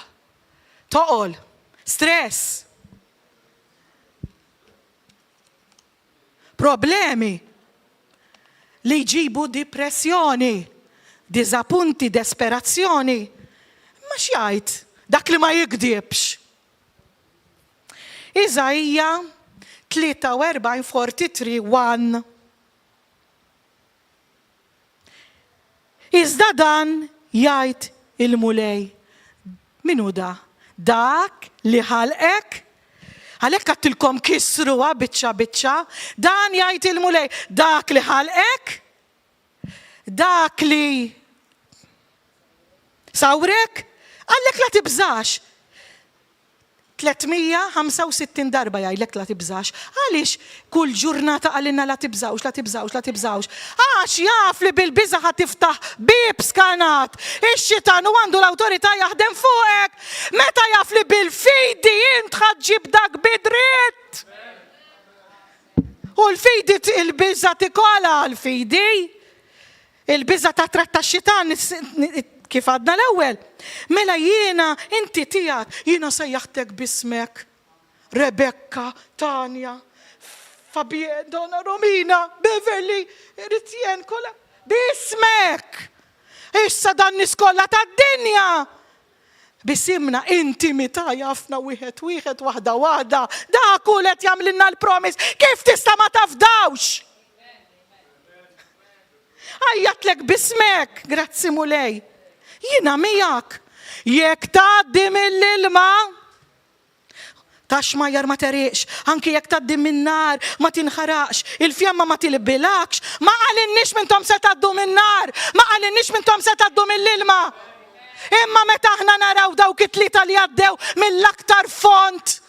toqol, stress, problemi li jġibu depressjoni, diżappunti, desperazzjoni. Ma x'jgħid dak li ma jikdibx. Iżajja 43:43. Iżda dan jgħid il-mulej. Minu da? Dak li ħalqek, għalhekk għattilkom kisruha biċċa, dan jgħid il-mulej, dak li ħalqek, dak li sawrek, għalhekk la tibżax. 365 darba jgħidlek la tibżax. Għaliex kull ġurnata għalina la tibżawx. Għax jaf li bil-biża ħad tiftaħ bib skanat. Ix-xitan u għandu l-awtorità jaħdem fuqek. Meta jaf li bil-fidi int ħadġib dak bidrit. U l-fidi il-biża tikola l-fidi. Il-biża ta' tratta xitan kif għadna l-ewwel. Mela jiena, inti tiegħek, jiena sejjaħtek bismek. Rebecca, Tanja, Fabien, Donna Romina, Beverly, Ritjen, kolla. Bismek! Issa dan niskolla tad-dinja. Bisimna intimità jafna wieħed, waħda. Dak kulet jagħmlilna l-promise. Kif tista' ma tafdawx? Għajjatlek bismek, grazzi mulej. Jina mijak, jek taddi mill-ilma, tax majar ma teriqx, anki jek taddi min-nar ma tinħaraqx, il-fjamma ma tilbilakx, ma għalinniex mintom se taddu min-nar, ma għalinniex mintom se taddu mill-ilma. Imma meta aħna naraw dawk it-tlieta li għaddew mill-aktar font,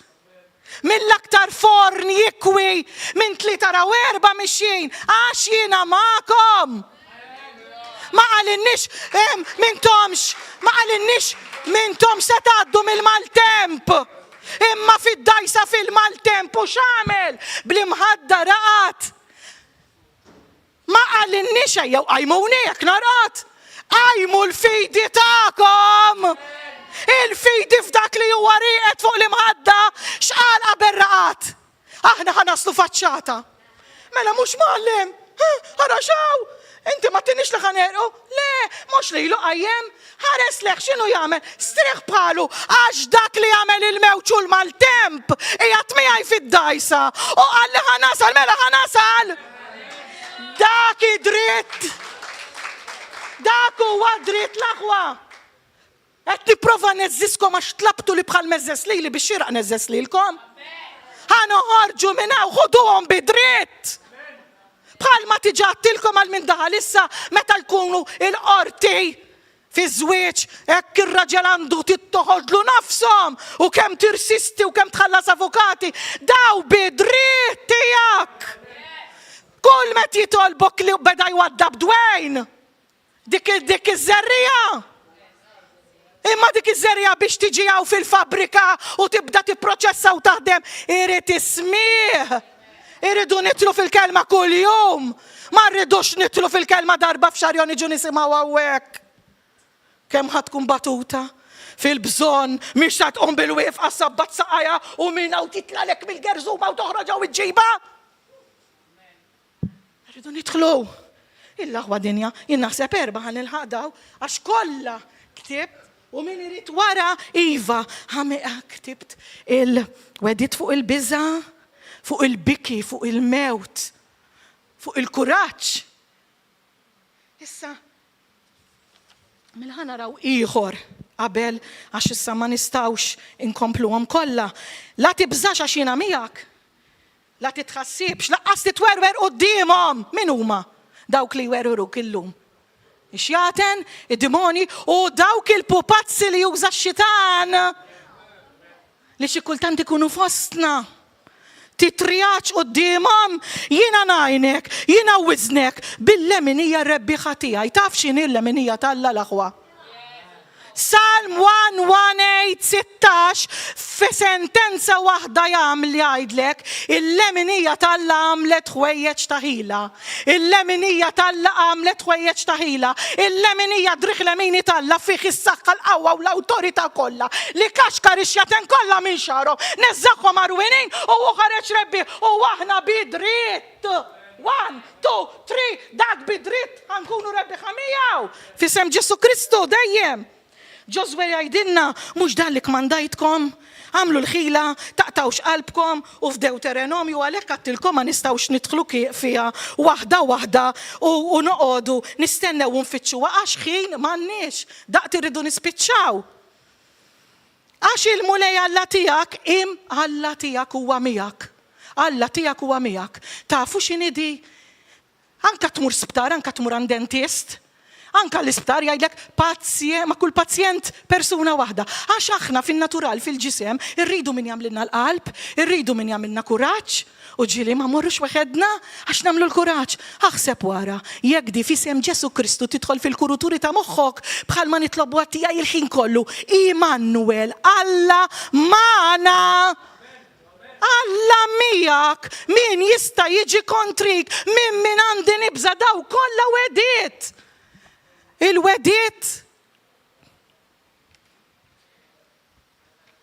mill-aktar forn jikwi, minn 3 raw 4 mixjin, għax jina ma'kom. Ma għalinniex mintom se tgħaddu mill-maltemp. Imma fid-dajsa fil-maltemp u x'għamel bl-imħadda raqat. Ma għalinniex ejjew qajmuni jekk narqat. Qajmu l-fidi tagħkom. Il-fidi f'dak li huwa rieqed fuq l-imħadda x'qal qabel raqat. Aħna ħanaslu faċċata. Mela mhux muallim. Ħaraxaw. Inti ma tinix li ħanerqu? Le, mux li lu għajjem, ħares leħ xinu jgħamil, striħ bħalu, għax dak li jgħamil il-mewċu l-mal-temp, ijat miħaj fid-dajsa, u għalli ħanasal, mela ħanasal. Dak id-dritt, dak huwa dritt l-aħwa. Qed nipprova neżżiskom għax tlabtu li bħal meżżes li biex xiraq neżżes lilkom. Ħanoħorġu minna u ħuduhom bidritt. Bħal ma tiġattilkom għal minn daħal issa meta l-kunu il-qorti fi żwieġ hekk ir-raġel għandu tittoħodlu nafshom u kemm tirsisti u kemm tħallas avukati daw bidriet tiegħek. Kull met jitolbok li beda jwaddab dwejn. Dik iż-żerrija. Imma dik iż-żerrija biex tiġi hawn fil-fabrika u tibda tipproċessa u taħdem irid ismih. Iridu nitlu fil-kelma kuljum. Ma rridux nitlu fil-kelma darba f'xahar jew niġu nisimgħu hawnhekk. Kemm ħadd tkun batuta fil-bżonn mhix ta' tqum bil-wieqfa sabbat saqajja u minna u titlalek mill-gerżuma u toħroġ hawn iġġiba. Rridu nidħlu. Il-laħwa dinja jien naħseb erba' ħanilħaq daw għax kollha ktibt u min irid wara iva ktibt il-wedit fuq il-biża, fuq il-biki, fuq il-mewt, fuq il-kuraġġ. Issa mela ħanaraw ieħor qabel għax issa ma nistgħux inkompluhom kollha. La tibżax għax jiena miegħek. La titħassibx, laqqas titwerwer qudiemhom. Min huma? Dawk li jwerweruk illum. Ix-xjaten, id-dimoni u dawk il-pupazzi li juża x-xitan li xi kultant ikunu fostna. Titrijaċ qudiemhom, jiena ngħinek, jiena wiżnek bil-leminija rebbieħa tiegħi. Taf x'inhi l-leminija tal-Alla l-aħwa? Salm 1:16 fi sentenza waħda jgħidlek il-leminija tal-Alla għamlet ħwejjeġ ta' ħila. Il-leminija tal-Alla għamlet ħwejjeġ ta' ħila. Il-leminija driħ lemini tal-Alla fih is-saqqa l-qawwa u l-awtorità kollha li kaxkar ix-xjaten kollha minn xarhom, neżżagħhom arwinin u ħareġ rebbi u aħna bidritt. 1, 2, 3, dak bidritt ħankunu rebbiħa miegħu. Fisem Ġesu Kristu dejjem. Ġoswe jgħidilna mhux dan li kmandajtkom, għamlu l-ħila, taqtawx qalbkom u f'Dewteronomju għalhekk għattilkom ma nistgħux nidħlu fiha waħda u noqogħdu nistennew u nfittxuha għax ħin m'għandniex, daqt irridu nispiċċaw. Għax il-mulej Alla tiegħek Alla tiegħek huwa miegħek. Alla tiegħek huwa miegħek. Tafu x'inhi di? Anka tmur sptar, anka tmur għand dentist. Anka l-isptar jgħidlek ma' kull pazjent persuna waħda. Għax aħna fin-natural fil-ġisem irridu min jagħmlilna l-qalb, irridu min jagħmilna kuraġġ u ġieli ma morrux waħedna għax nagħmlu l-kuraġġ. Aħseb wara, jekk di fisem Ġesu Kristu tidħol fil-kuruturi ta' moħħok bħalma nitlobu għattijaj il-ħin kollu. Immanuel, Alla magħna. Alla miegħek, min jista' jiġi kontrik, min għandi nibża daw kollha wedit. Il-wedit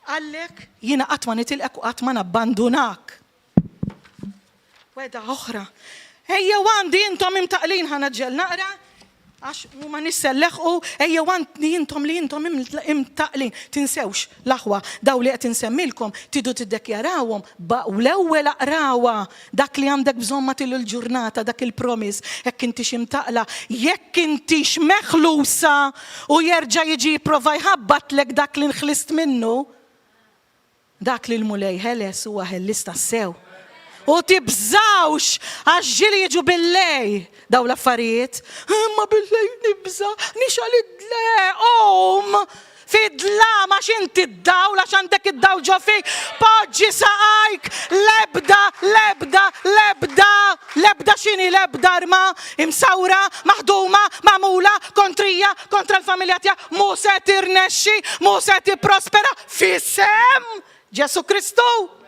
għallek jiena qatt ma nitilqek u qatt ma nabbandunak. Weda oħra. Ejja għandi intom imtaqlin ħanaġġel naqra għax ma nisselleħqu ejja għandi intom li intom imtaqlin. Tinsewx l-aħwa daw li qed insemmilkom tidu tiddekjarawhom u l-ewwel aqrawha dak li għandek bżonn ma tilu l-ġurnata dak il-promise hekk intix imtaqla jekk intix meħlusa u jerġa' jiġi jipprova jħabbatlek dak li nħlist minnu dak li l-mulej ħeles huwa ħellista sew. U tibżawx għax ġili jiġu bil-lej daw l-affarijiet. Ma bil-lej nibża, nixal id-le, fidla ma xinti id-daw, la xandek id-daw ġofi, poġġi saqajk, lebda xini lebda arma, imsawra, maħduma, mamula, kontrija, kontra l-familja tija, mu se tirnexxi, mu se prospera, fisem Ġesu Kristu.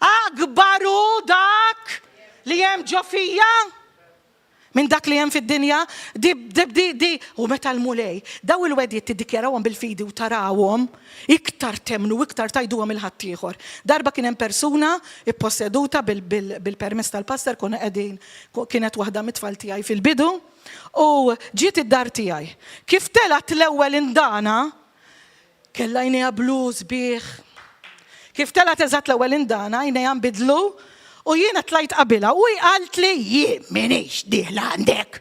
Akbaru dak li hemm ġofija minn dak li hemm fid-dinja di u meta l-mulej daw il-wedjiet tiddikjarawhom bil-fidi u tarawhom iktar temnu iktar tajduhom il-ħadd ieħor. Darba kien hemm persuna ipposseduta bil-permess tal-pastor kienet waħda mit-tfal tiegħi fil-bidu u ġiet id-dar tiegħi. Kif telat l-ewwel indana kellha jnejha bluż bih. Kif telat eżatt l-ewwel indana jnejha nbidlu u jiena tlajt qabilha u qalt li jien minix dieħla għandek.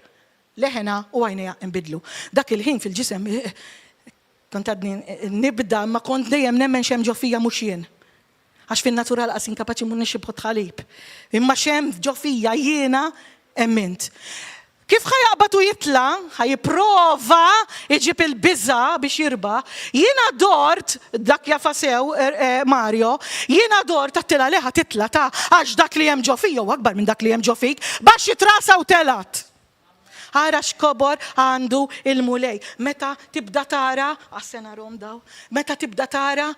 Leħena u għajnejha nbidlu. Dak il-ħin fil-ġisem kont għadni nibda ma kont dejjem nemmen xem ġofija mhux jien. Għax fin-natural qas inkapaċi mun nixibħu tħalib. Imma xem ġofija jiena emmint. kif ħajaqbad u jitla, ħajprova iġib il-bizza biex jirba, jiena dort, dak jafasew Mario, jiena dort għattila leħa titla ta' għax dak li jem ġofija u akbar minn dak li jem ġofik, bax jitrasa u telat. Għara xkobor għandu il-mulej. Meta tibda tara, għassena rom daw, meta tibda tara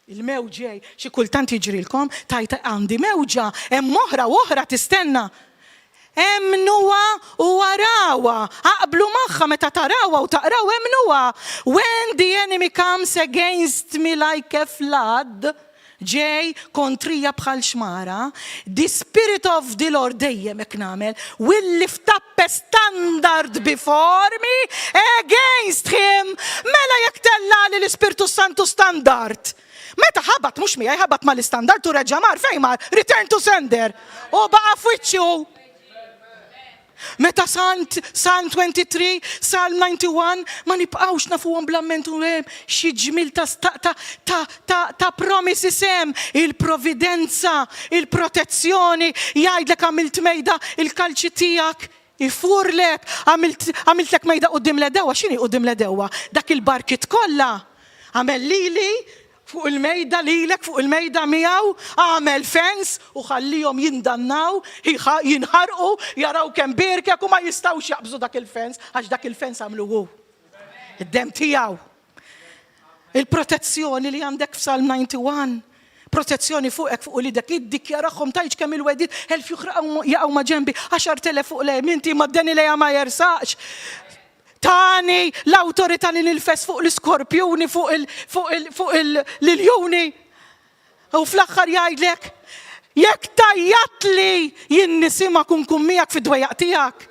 il-mewġej, xi kultant jiġrilkom, tajta għandi mewġa, hemm oħra u oħra tistenna. Emnuwa u warawa, aqblu magħha meta tarawa u taqraw emnuwa. When the enemy comes against me like a flood, ġej kontrija bħal xmara, the spirit of the Lord dejjem hekk nagħmel will lift up a standard before me against him. Mela jekk tella li l-Ispirtu Santu standard. Meta ħabat mhux miegħi ħabat mal-istandard u reġa' mar fejn mar return to sender. U baqa' f'wiċċu. Meta Psalm 23, Psalm 91, ma nibqawx nafuhom bl-ammentu xi ġmil ta' promisi sem, il-providenza, il-protezzjoni, jgħidlek għamilt mejda il-kalċi tiegħek, ifurlek, għamiltlek mejda qudiem l-edewa, x'inhi qudiem l-edewa? Dak il-barkit kollha. Għamel lili fuq il-mejda lilek, fuq il-mejda miegħu, għamel fens u ħallihom jindannaw, jinħarqu, jaraw kemm birkek u ma jistgħux jaqbżu dak il-fens għax dak il-fens għamlu hu. Id-dem tiegħu. Il-protezzjoni li għandek f'Psalm 91, protezzjoni fuqek fuq lidek, iddikjarahom tajġ kemm il-wedid, elf jaqgħu ma' ġenbi, 10,000 fuq lejn, inti maddeni lejha ma jersaqx. Tani l-autorità li nilfes fuq l-skorpjuni, fuq l-iljuni. U fl-axħar jgħidlek, jekk tajjat li jien nisima kun miegħek fid-dwejjaq tiegħek.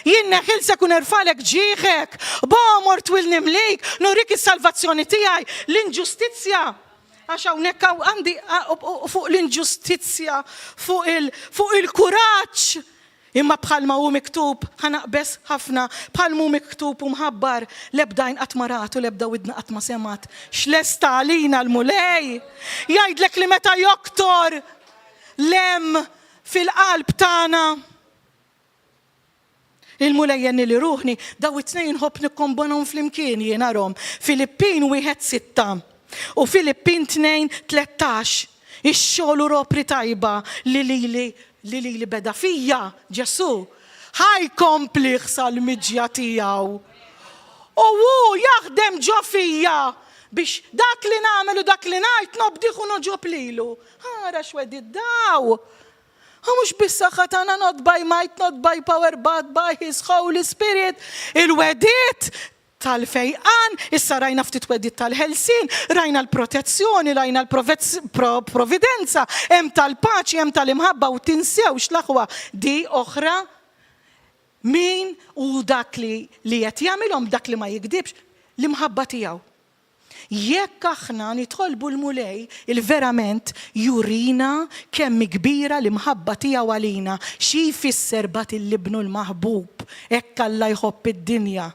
Jien neħilsek u nerfalek ġieħek, b'amor twil nimlik, nurik is-salvazzjoni tiegħi, l-inġustizzja. Għax hawnhekk għandi fuq l-inġustizzja, fuq il-kuraġġ. Imma bħalma hu miktub, ħanaqbes ħafna, bħalma hu miktub u mħabbar, lebda jinqat marat u lebda widna qatt ma semat. X'lesta għalina l-mulej. Jgħidlek li meta joktor lem fil-qalb tagħna. Il-mulej jenni li ruħni, daw it-tnejn ħobb nikkombonhom flimkien jiena rom. Filippin 1:6 u Filippin 2:13. Ix-xogħol u ropri tajba li beda fija, Ġesu, ħaj kompliħ sal-miġja tijaw. U jaħdem ġo fija biex dak li namelu dak li najt nobdiħu noġob lilu. Ħara xwedi daw. Mux bis-saħħa tagħna not by might, not by power, but by his Holy Spirit. Il-wedit tal-fejqan, issa rajna ftit wedit tal-ħelsin, rajna l-protezzjoni, rajna l-providenza, hemm tal-paċi, hemm tal-imħabba u tinsewx l-aħwa di oħra min u dak li qed jagħmilhom dak li ma jikdibx l-imħabba tiegħu. Jekk aħna nitħolbu l-mulej il-verament jurina kemm kbira l-imħabba tiegħu għalina, xi jfisser bat il-libnu l-maħbub, hekk Alla jħobb id-dinja.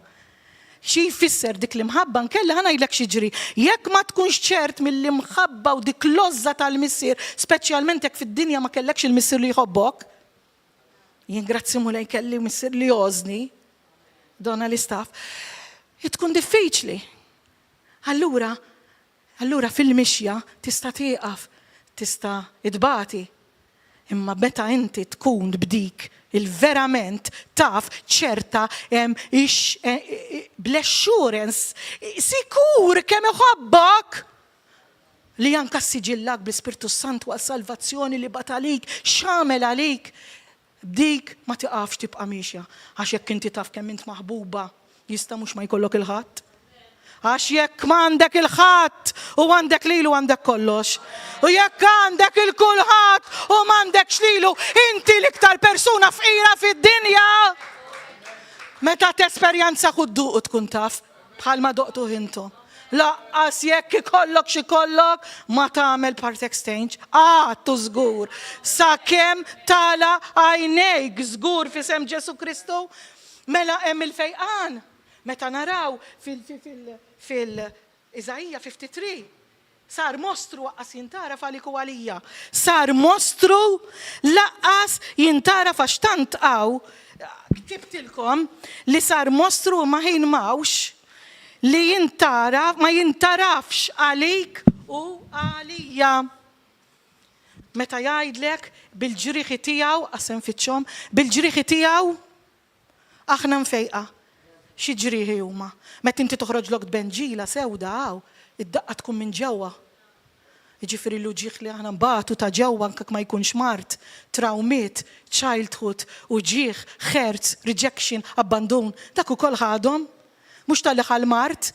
Xi jfisser dik l-imħabba nkella ħanajdlek xi ġri. Jekk ma tkunx ċert mill-imħabba u dik l-ożza tal-missier, speċjalment jekk fid-dinja ma kellekx il-missier li jħobbok. Jien grazzi mulej kelli missier li jożni, donna l-istaff. Tkun diffiċli. Allura fil-mixja tista' tieqaf, tista' idbati. Imma meta inti tkun b'dik il-verament taf ċerta bl-assurance sikur kemm iħobbok li anka siġillak bl-Ispirtu Sant waqt salvazzjoni li batalik x'għamel għalik b'dik ma tiqafx tibqa' mixja għax jekk inti taf kemm int maħbuba jista' mhux ma jkollok il-ħadd. Għax jekk m'għandek il-ħadd u għandek lilu għandek kollox. U jekk għandek il-kulħadd u m'għandekx lilu, inti l-iktar persuna fqira fid-dinja. Meta tesperjenza ħudduq tkun taf bħalma doqtu intu. Laqqas jekk ikollok xi kollok ma tagħmel part exchange. Tu żgur. Sakemm tala għajnejk żgur f'isem Ġesu Kristu. Mela hemm il-fejqan. Meta naraw fil-Iżajja 53, Sar mostru waqqas jintara f'għalik u għalija. Sar mostru laqqas jintara fax tant għaw, ktibtilkom li sar mostru ma ħin mawx li jintara, ma jintarafx għalik u għalija. Meta jgħidlek bil-ġrieħi tiegħu, qasem fiċċhom, bil-ġrieħi tiegħu aħna mfejqa. Xi ġrieħi huma. Meta inti toħroġlok benġila sewda hawn, id-daqqa tkun minn ġewwa. Jiġifieri l-uġieħ li aħna mbagħtu ta' ġewwa anke ma jkunx mart, trawmiet, childhood, uġieħ, ħerz, rejection, abbandon, dak ukoll ħadhom. Mhux tal-li ħal-mart,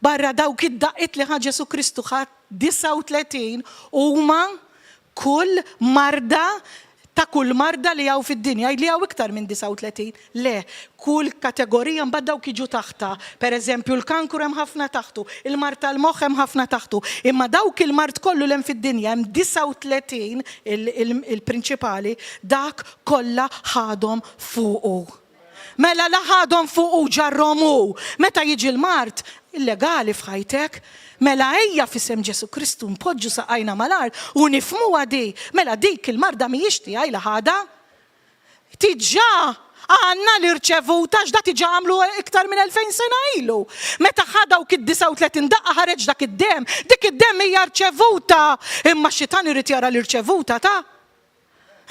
barra dawk id-daqqiet li ħa Ġesu Kristu ħadd 39 huma kull marda ta' kull marda li għaw fid-dinja, li għaw iktar minn 39, le, kull kategorija mbagħad dawk jiġu taħta. Per eżempju, l-kankru hemm ħafna taħtu, il-mart tal-moħħ hemm ħafna taħtu, imma dawk il-mart kollu li hemm fid-dinja hemm 39 il-prinċipali, dak kollha ħadhom fuqu. Mela la ħadhom fuqu ġarromu. Meta jiġi l-mart, illegali f'ħajtek, mela ejja f'isem Ġesu Kristu npoġġu saqajna mal-art u nifhmuha di. Mela dik il-marda mhijiex tiegħi la ħada. Tiġà għandna li rċevuta x'da tiġà għamlu iktar minn 2000 sena ilu. Meta ħadaw kid-39 daqqa ħareġ dak id-dem, dik id-dem hija rċevuta. Imma x-xitan irid jara li rċevuta ta'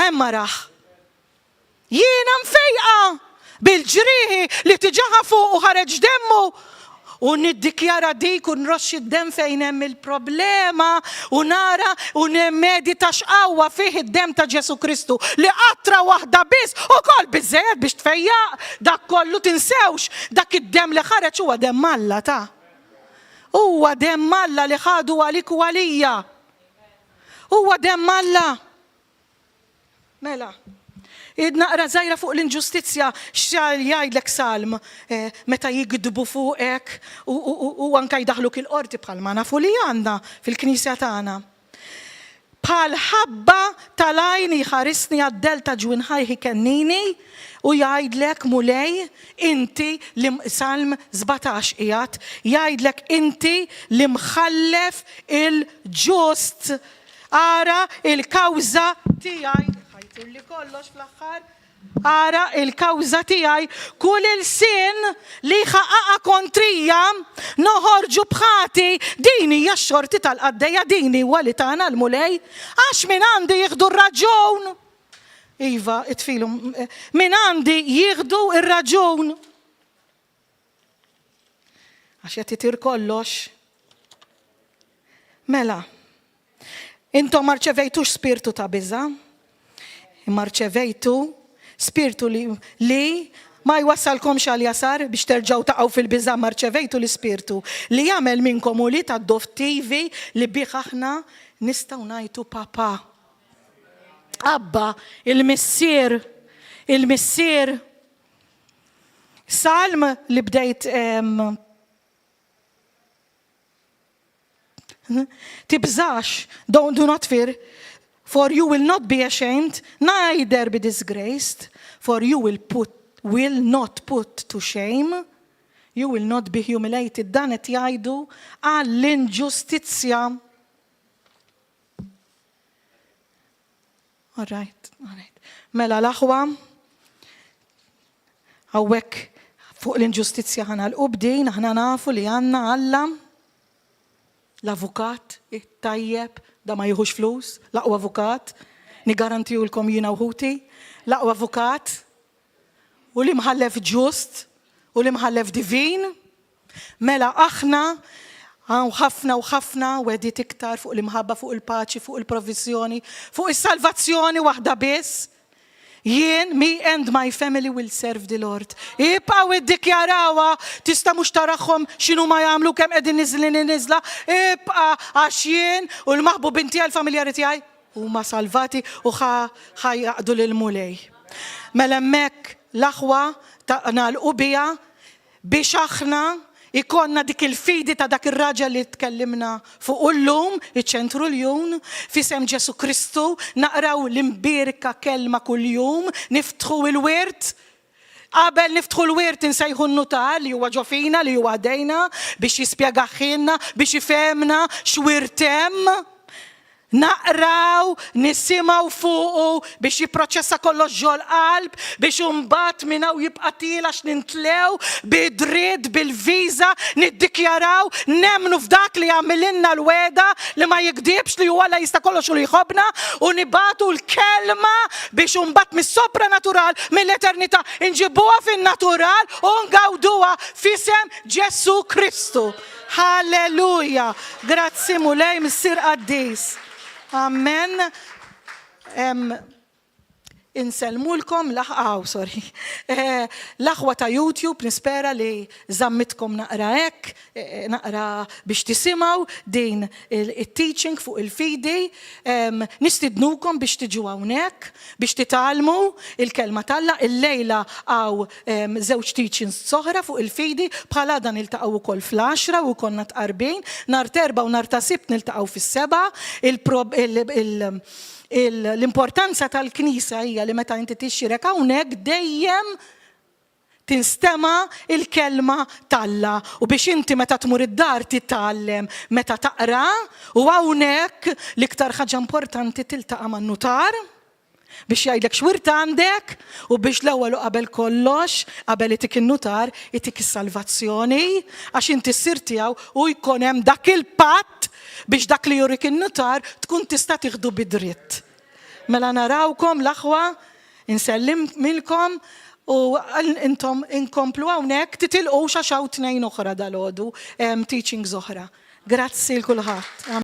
hemm raħ. Jiena mfejqa bil-ġrieħi li tiġaħa fuq u ħareġ demmu. U niddikjara dik u nroxxi d-dem fejn hemm il-problema u nara u nemmedita x'qawwa fih id-dem ta' Ġesu Kristu li qatra waħda biss ukoll biżżejjed biex tfejjaq dak kollu tinsewx dak id-dem li ħareġ huwa dem Alla ta'. Huwa dem Alla li ħadu għalik u għalija. Huwa dem Alla. Mela. Naqra żgħira fuq l-inġustizzja x'xal jgħidlek salm meta jigdbu fuqek u anke jdaħluk il-qorti bħalma nafu li għandna fil-Knisja tagħna. Bħal ħabba tal-għajn jħarisni għad-delta ġwien ħajħi kennini u jgħidlek mulej inti li salm 17 qiegħed jgħidlek inti li mħallef il-ġust ara il-kawża tiegħi. Li kollox fl-aħħar ara il-kawża tiegħi kull il-sin li ħaqaqa kontrija noħorġu bħati dini hija x-xorti tal-qaddejja dini huwa li tagħna l-mulej għax minn għandi jieħdu r-raġun. Iva, itfilu minn għandi jieħdu r-raġun. Għax qed itir kollox. Mela, intom ma rċevejtux spiritu ta' biża'. Imma rċevejtu spiritu li ma jwassalkomx għal jasar biex terġgħu taqgħu fil-biża' ma rċevejtu l-ispirtu li jagħmel minnkom u li tad-dottivi li bih aħna nistgħu ngħidu papa. Abba, il-missier. Salm li bdejt tibżax, do not fear. For you will not be ashamed, neither be disgraced, for you will not put to shame, you will not be humiliated. Dan qed jgħidu għall-inġustizzja. All right. Mela l-aħwa hawnhekk fuq l-inġustizzja ħana l-qubdin aħna nafu li għandna Alla l-avukat tajjeb da ma jieħux flus, l-aqwa avukat, nigarantijulkom jiena uħuti, l-aqwa avukat, u li mħallef ġust, u li mħallef divin. Mela aħna ħafna u ħafna wedit iktar fuq l-imħabba, fuq il-paċi, fuq il-provizjoni, fuq is-salvazzjoni waħda biss. Jien, me and my family will serve the Lord. Ibqaw iddikjarawa, tista' mhux taraħħom x'inhu ma jagħmlu kemm qegħdin niżla, ibqa' għax jien u l-maħbubin tiegħi l-familjari tiegħi huma salvati u ħajjaqdu lil mulej. Mela hemmhekk l-aħwa taqna l-qubija biex aħna ikonna dik il-fidi ta' dak ir-raġel li tkellimna fuq llum, iċ-ċentru l-jum, f'isem Ġesu Kristu, naqraw l-imbirka kelma kuljum, niftħu il-wirt, qabel niftħu l-wirt insejħu n-notar li huwa ġofina li huwa għadejna biex jispjegaħħilna biex jifhemna x'wirtem. Naqraw, nisimgħu fuqu biex jipproċessa kollox ġol qalb, biex imbagħad minn hawn jibqa' tila x'nintlew bidried bil-viża niddikjaraw nemmnu f'dak li għamililna l-weda li ma jikdibx li huwa la jista' kollox u li jħobbna u nibatu l-kelma biex imbagħad mis-sopranatural mill-eternità inġibuha fin-natural u ngawduha f'isem Ġesu Kristu. Halleluja. Grazzi mulej Missir Qaddis. Amen. Inselmulkom l-aħwa ta' YouTube nispera li zammitkom naqra hekk, naqra biex tisimgħu din il-teaching fuq il-fidi, nistidnukom biex tiġu hawnhekk biex titgħallmu il-kelma tal-Alla. Il-lejla għaw żewġ teachings soħra fuq il-fidi bħala dan iltaqgħu wkoll fl-10 u konna tqarbin, nhar terba u nhar ta' sibt niltaqgħu fis-7. L-importanza tal-Knisja hija li meta inti tixxirek hawnhekk dejjem tinstema' il-kelma tal-Alla u biex inti meta tmur id-dar titgħallem meta taqra u hawnhekk l-iktar ħaġa importanti tiltaqa' man-nutar biex jgħidlek x'wirt għandek u biex l-ewwel u qabel kollox qabel itik in-nutar itik is-salvazzjoni għax inti ssir tiegħu u jkun hemm dak il-patt biex dak li jurik in-nutar tkun tista' tieħdu bidritt. Mela narawkom l-aħwa, insellim milkom u intom inkomplu hawnhekk titilqu xaxaw tnejn oħra dal-għodu teachings oħra. Grazzi l-kulħadd.